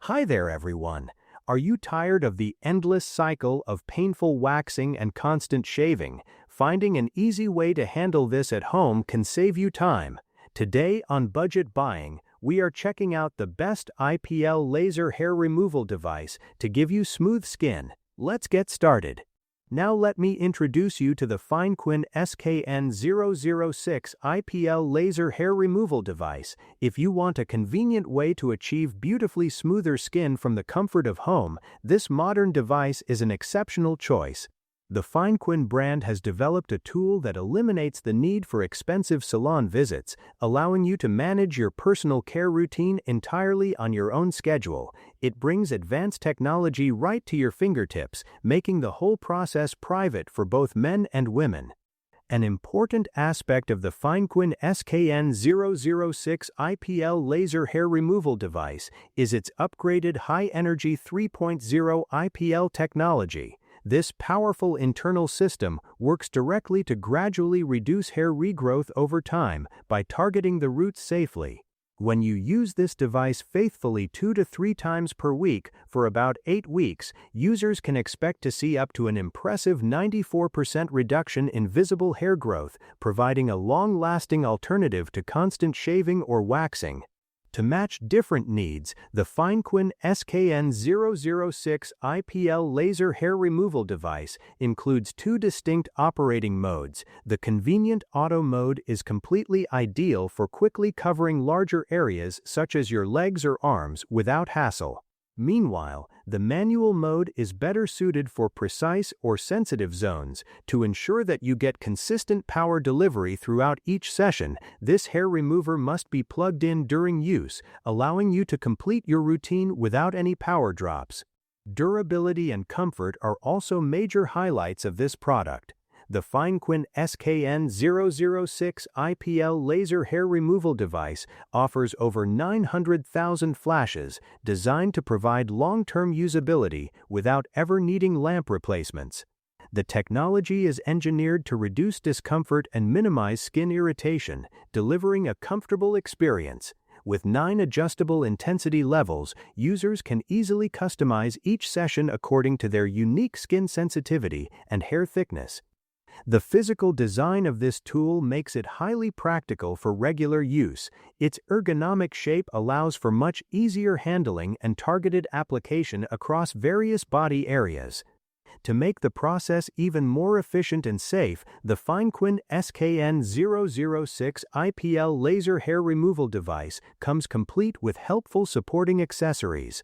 Hi there, everyone. Are you tired of the endless cycle of painful waxing and constant shaving? Finding an easy way to handle this at home can save you time. Today on Budget Buying, we are checking out the best IPL laser hair removal device to give you smooth skin. Let's get started. Now let me introduce you to the Finequin SKN006 IPL laser hair removal device. If you want a convenient way to achieve beautifully smoother skin from the comfort of home, this modern device is an exceptional choice. The Finequin brand has developed a tool that eliminates the need for expensive salon visits, allowing you to manage your personal care routine entirely on your own schedule. It brings advanced technology right to your fingertips, making the whole process private for both men and women. An important aspect of the Finequin SKN006 IPL laser hair removal device is its upgraded high-energy 3.0 IPL technology. This powerful internal system works directly to gradually reduce hair regrowth over time by targeting the roots safely. When you use this device faithfully 2 to 3 times per week for about 8 weeks, users can expect to see up to an impressive 94% reduction in visible hair growth, providing a long-lasting alternative to constant shaving or waxing. To match different needs, the Finequin SKN006 IPL laser hair removal device includes 2 distinct operating modes. The convenient auto mode is completely ideal for quickly covering larger areas such as your legs or arms without hassle. Meanwhile, the manual mode is better suited for precise or sensitive zones. To ensure that you get consistent power delivery throughout each session, this hair remover must be plugged in during use, allowing you to complete your routine without any power drops. Durability and comfort are also major highlights of this product. The Finequin SKN006 IPL laser hair removal device offers over 900,000 flashes, designed to provide long-term usability without ever needing lamp replacements. The technology is engineered to reduce discomfort and minimize skin irritation, delivering a comfortable experience. With 9 adjustable intensity levels, users can easily customize each session according to their unique skin sensitivity and hair thickness. The physical design of this tool makes it highly practical for regular use. Its ergonomic shape allows for much easier handling and targeted application across various body areas. To make the process even more efficient and safe, the Finequin SKN006 IPL laser hair removal device comes complete with helpful supporting accessories.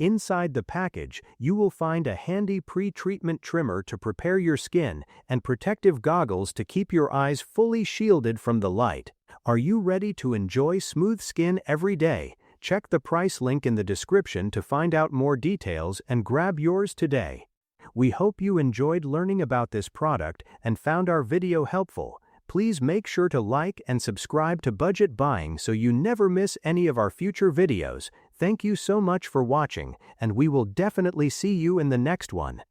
Inside the package, you will find a handy pre-treatment trimmer to prepare your skin and protective goggles to keep your eyes fully shielded from the light. Are you ready to enjoy smooth skin every day? Check the price link in the description to find out more details and grab yours today. We hope you enjoyed learning about this product and found our video helpful. Please make sure to like and subscribe to Budget Buying so you never miss any of our future videos. Thank you so much for watching, and we will definitely see you in the next one.